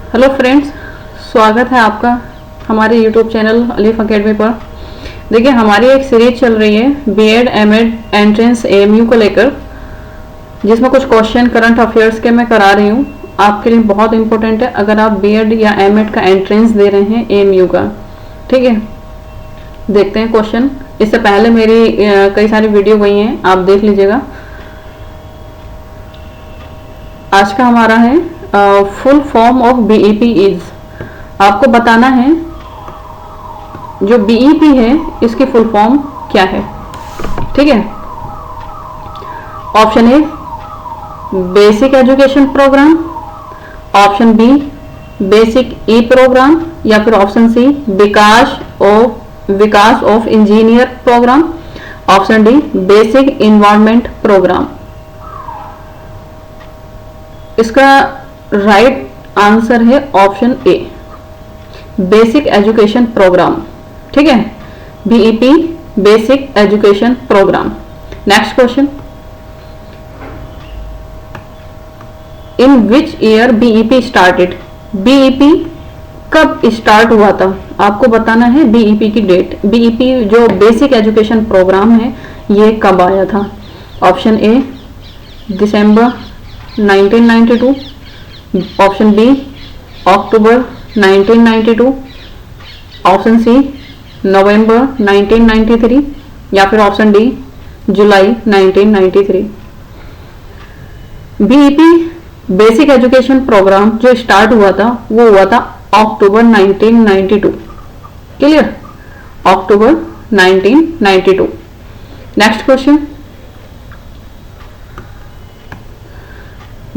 Hello friends, स्वागत है आपका हमारे यूट्यूब चैनल अलीफ अकेडमी पर। देखिए, हमारी एक सीरीज चल रही है बीएड एमएड एंट्रेंस एएमयू को लेकर, जिसमें कुछ क्वेश्चन करंट अफेयर्स के मैं करा रही हूँ। आपके लिए बहुत इंपॉर्टेंट है अगर आप बीएड या एमएड का एंट्रेंस दे रहे हैं एएमयू का। ठीक है, देखते हैं क्वेश्चन। इससे पहले मेरी कई सारी वीडियो गई हैं, आप देख लीजिएगा। आज का हमारा है full form of BEP is. आपको बताना है जो बीईपी है इसकी फुल फॉर्म क्या है। ठीक है, option A basic education program, option B basic E program, या फिर option C Vikas of engineer program, option D basic environment program. इसका राइट आंसर है option A basic education program. ठीक है, BEP basic education program. Next question, in which year BEP started. BEP कब start हुआ था, आपको बताना है बीईपी की डेट। बीईपी जो बेसिक एजुकेशन प्रोग्राम है ये कब आया था। ऑप्शन ए दिसंबर 1992, ऑप्शन बी अक्टूबर 1992, ऑप्शन सी नवंबर 1993, या फिर ऑप्शन डी जुलाई 1993। बीईपी बेसिक एजुकेशन प्रोग्राम जो स्टार्ट हुआ था वो हुआ था अक्टूबर 1992। क्लियर, अक्टूबर 1992। Next question,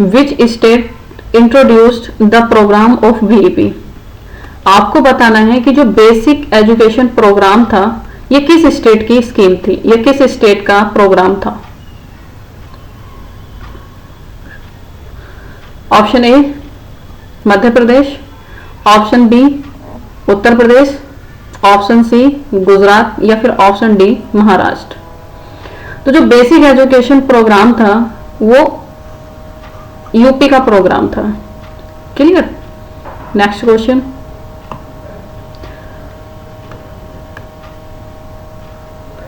which state introduced the programme of BEP. आपको बताना है कि जो बेसिक एजुकेशन प्रोग्राम था ये किस स्टेट की स्कीम थी, ये किस स्टेट का प्रोग्राम था। Option A Madhya Pradesh, option B Uttar Pradesh, option C Gujarat, या फिर ऑप्शन डी महाराष्ट्र। तो जो बेसिक एजुकेशन प्रोग्राम था वो यूपी का प्रोग्राम था। Clear. Next question,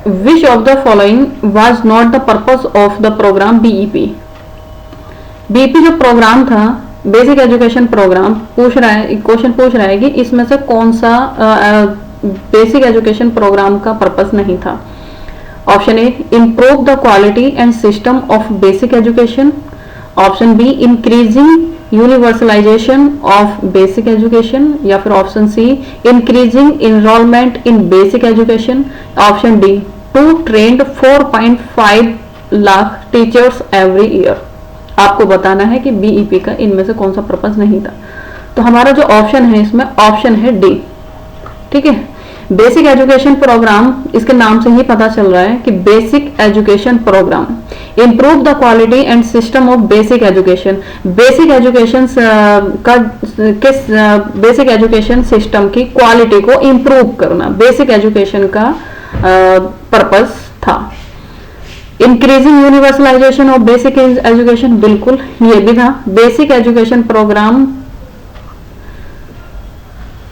which of the following was not the purpose of the program BEP. BEP जो प्रोग्राम था बेसिक एजुकेशन प्रोग्राम, क्वेश्चन पूछ रहा है कि इसमें से कौन सा बेसिक एजुकेशन प्रोग्राम का पर्पस नहीं था। Option A improve the quality and system of basic education, option B increasing universalisation of basic education, या फिर option C increasing enrolment in basic education, option D to train 4.5 lakh teachers every year. आपको बताना है कि BEP का इनमें से कौन सा पर्पस नहीं था। तो हमारा जो ऑप्शन है इसमें ऑप्शन है डी। ठीक है, बेसिक एजुकेशन प्रोग्राम, इसके नाम से ही पता चल रहा है कि basic education program improve the quality and system of basic education. Basic education का किस बेसिक एजुकेशन सिस्टम की क्वालिटी को इंप्रूव करना बेसिक एजुकेशन का पर्पस था। Increasing universalisation of basic education, बिल्कुल ये भी था। बेसिक एजुकेशन प्रोग्राम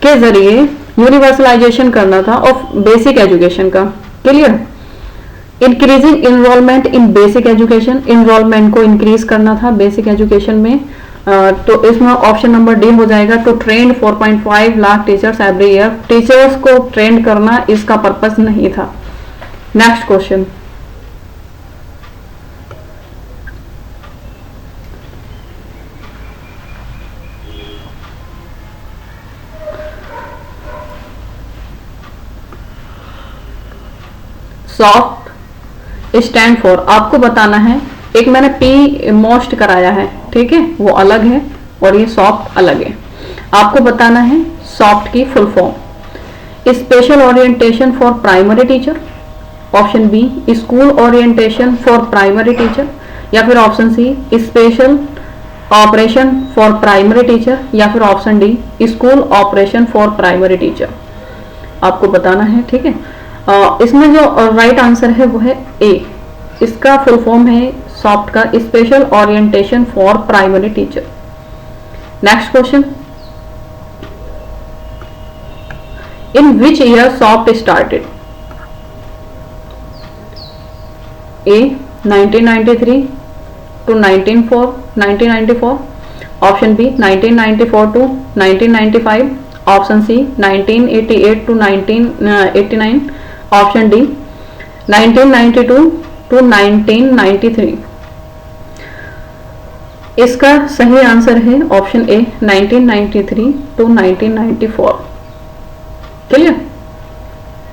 के जरिए यूनिवर्सलाइजेशन करना था ऑफ बेसिक एजुकेशन का। Clear. Increasing enrolment in basic education, enrolment को इंक्रीज करना था बेसिक एजुकेशन में। तो इसमें ऑप्शन नंबर डी हो जाएगा, to train 4.5 lakh teachers every year. Teachers को ट्रेन करना इसका पर्पस नहीं था। Next question, SOFT stand for. आपको बताना है, एक मैंने पी मोस्ट कराया है, ठीक है, वो अलग है और ये सॉफ्ट अलग है। आपको बताना है सॉफ्ट की full form. Special orientation for primary teacher, option B school orientation for primary teacher, या फिर option C special operation for primary teacher, या फिर option D school operation for primary teacher. आपको बताना है। ठीक है, इसमें जो राइट आंसर है वो है ए। इसका फुल फॉर्म है सॉफ्ट का special orientation for primary teacher. Next question, in which year SOFT started? A 1993 to 1994, option B 1994 to 1995, option C 1988 to 1989, option D 1992 to 1993। इसका सही आंसर है option A 1993 to 1994। Clear?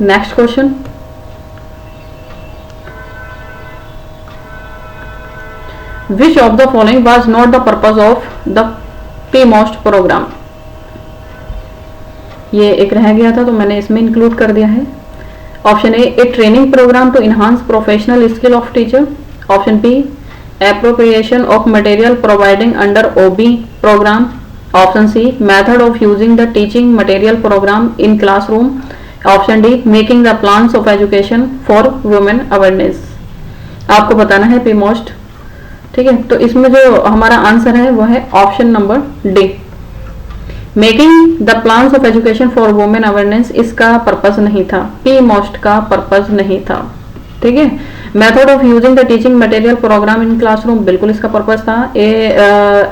Next question, Which of the following was not the purpose of the PMOST program? ये एक रह गया था तो मैंने इसमें इंक्लूड कर दिया है। Option A training programme to enhance professional skill of teacher, option B appropriation of material providing under OB program, option C method of using the teaching material program in classroom, option D making the plans of education for women awareness. आपको बताना है PMOST, ठीक है। तो इसमें जो हमारा answer है वो है option number D, making the plans of education for women awareness. इसका पर्पस नहीं था, PMOST का पर्पस नहीं था, ठीक है। Method of using the teaching material program in classroom, बिल्कुल इसका पर्पस था।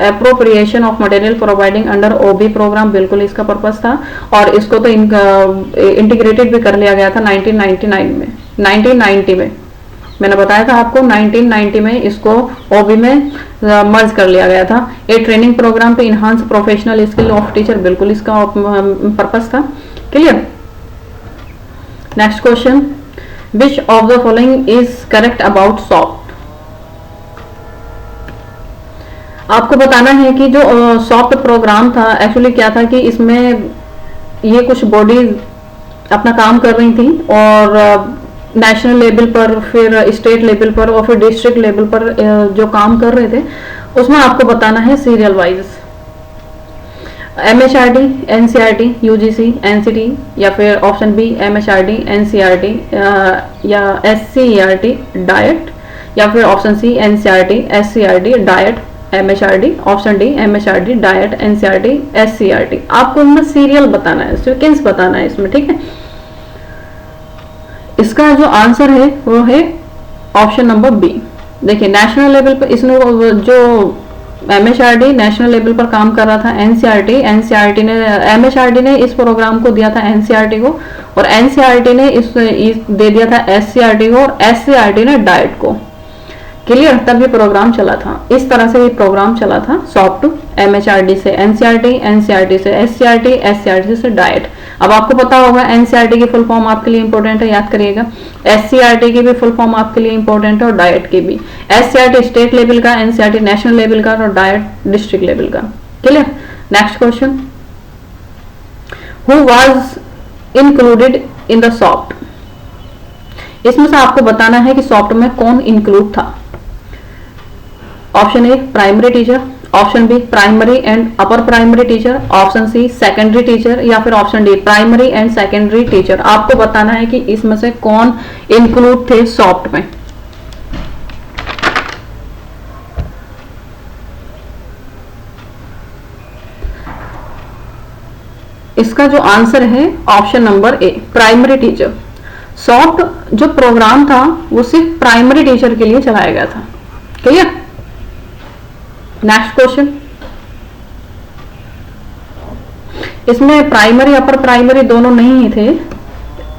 Appropriation of material providing under OB program, बिल्कुल इसका पर्पस था। और इसको तो इंटीग्रेटेड भी कर लिया गया था 1990 में। मैंने बताया था आपको 1990 में इसको ओबी में मर्ज कर लिया गया था। A training programme to enhance professional skill of teacher, बिल्कुल इसका पर्पस था। Clear? Next question, which of the following is correct about soft? आपको बताना है कि जो सॉफ्ट प्रोग्राम था एक्चुअली क्या था कि इसमें ये कुछ बॉडीज अपना काम कर रही थी और नेशनल लेवल पर, फिर स्टेट लेवल पर और फिर डिस्ट्रिक्ट लेवल पर जो काम कर रहे थे उसमें आपको बताना है serial wise. MHRD, NCERT, UGC, NCT या फिर ऑप्शन बी MHRD, NCERT या SCERT डाइट या फिर option C NCERT, SCERT DIET, MHRD, option D MHRD DIET, NCERT, SCERT। आपको इनमें सीरियल बताना है, सीक्वेंस बताना है इसमें, ठीक है। इसका जो आंसर है वो है ऑप्शन नंबर बी। देखिए नेशनल लेवल पर इसने जो MHRD नेशनल लेवल पर काम कर रहा था, NCERT ने MHRD ने इस प्रोग्राम को दिया था NCERT को और NCERT ने इस दे दिया था SCERT को और SCERT ने डाइट को। क्लियर? तब ये प्रोग्राम चला था, इस तरह से ये प्रोग्राम चला था सॉफ्ट, MHRD से NCERT, NCERT से SCERT, SCERT से डाइट। अब आपको पता होगा NCERT की फुल फॉर्म आपके लिए इंपॉर्टेंट है, याद करिएगा। SCERT की भी फुल फॉर्म आपके लिए इंपॉर्टेंट है और डाइट की भी। SCERT स्टेट लेवल का, NCERT नेशनल लेवल का और डाइट डिस्ट्रिक्ट लेवल का। Clear? Next question, who was included in the soft? इसमें से आपको बताना है कि सॉफ्ट में कौन इंक्लूड था। Option A primary teacher, option B primary and upper primary teacher, option C secondary teacher या फिर option D primary and secondary teacher. आपको बताना है कि इसमें से कौन इंक्लूड थे सॉफ्ट में। इसका जो आंसर है option number A primary teacher. Soft जो प्रोग्राम था वो सिर्फ प्राइमरी टीचर के लिए चलाया गया था। क्लियर? नेक्स्ट क्वेश्चन, इसमें प्राइमरी अपर प्राइमरी दोनों नहीं ही थे,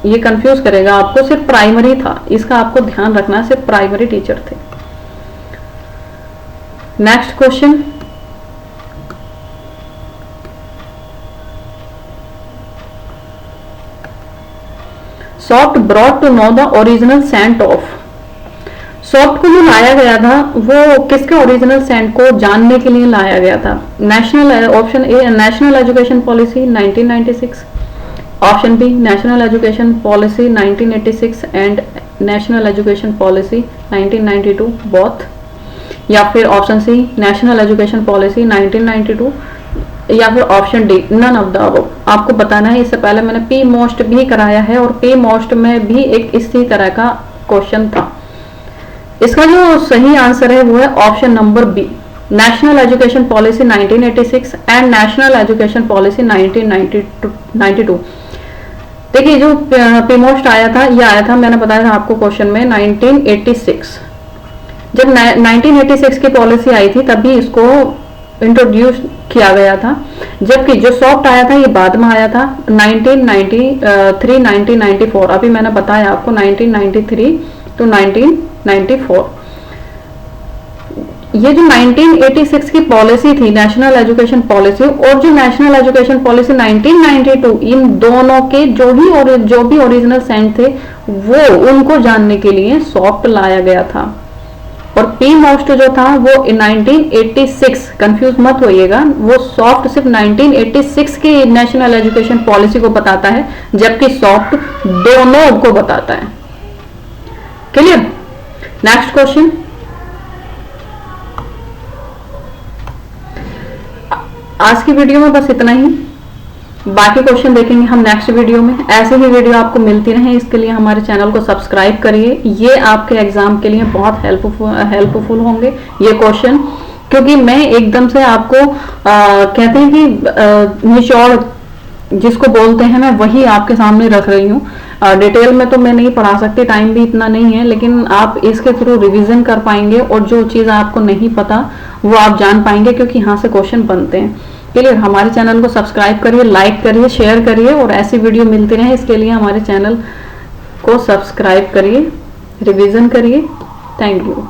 ये कंफ्यूज करेगा आपको, सिर्फ प्राइमरी था, इसका आपको ध्यान रखना, सिर्फ प्राइमरी टीचर थे। Next question, soft brought to know the original sent of. Soft को जो लाया गया था वो किसके ओरिजिनल सेंट को जानने के लिए लाया गया था। National, option A national education policy 1996, option B national education policy 1986 and national education policy 1992 both, या फिर option C national education policy 1992 या फिर option D none of the above. आपको बताना है, इससे पहले मैंने PMOST भी कराया है और PMOST में भी एक इसी तरह का क्वेश्चन था। इसका जो सही आंसर है वो है option number B national education policy 1986 and national education policy 1992। देखिए जो पीमोस्ट आया था, ये आया था, मैंने बताया था आपको क्वेश्चन में 1986। जब 1986 की पॉलिसी आई थी तभी इसको इंट्रोड्यूस किया गया था, जबकि जो सॉफ्ट आया था ये बाद में आया था 1993 1994। अभी मैंने बताया आपको 1993 टू 1994। ये जो 1986 की पॉलिसी थी नेशनल एजुकेशन पॉलिसी, और जो नेशनल एजुकेशन पॉलिसी 1992, इन दोनों के जो भी ओरिजिनल सेंट थे वो उनको जानने के लिए सॉफ्ट लाया गया था। और पी मोस्ट जो था वो 1986, कंफ्यूज मत होइएगा, वो सॉफ्ट सिर्फ 1986 की नेशनल एजुकेशन पॉलिसी को बताता है, जबकि सॉफ्ट दोनों को बताता है। क्लियर? Next question. आज की वीडियो में बस इतना ही, बाकी क्वेश्चन देखेंगे हम नेक्स्ट वीडियो में। ऐसे ही वीडियो आपको मिलती रहे इसके लिए हमारे चैनल को सब्सक्राइब करिए। ये आपके एग्जाम के लिए बहुत हेल्पफुल होंगे ये क्वेश्चन, क्योंकि मैं एकदम से आपको कहते हैं कि निचोड़ जिसको बोलते हैं मैं वही आपके सामने रख रही हूँ। डिटेल में तो मैं नहीं पढ़ा सकती, टाइम भी इतना नहीं है, लेकिन आप इसके थ्रू रिवीजन कर पाएंगे और जो चीज़ आपको नहीं पता वो आप जान पाएंगे, क्योंकि यहाँ से क्वेश्चन बनते हैं। क्लियर? हमारे चैनल को सब्सक्राइब करिए, लाइक करिए, शेयर करिए, और ऐसी वीडियो मिलती रहे इसके लिए हमारे चैनल को सब्सक्राइब करिए, रिवीजन करिए। Thank you.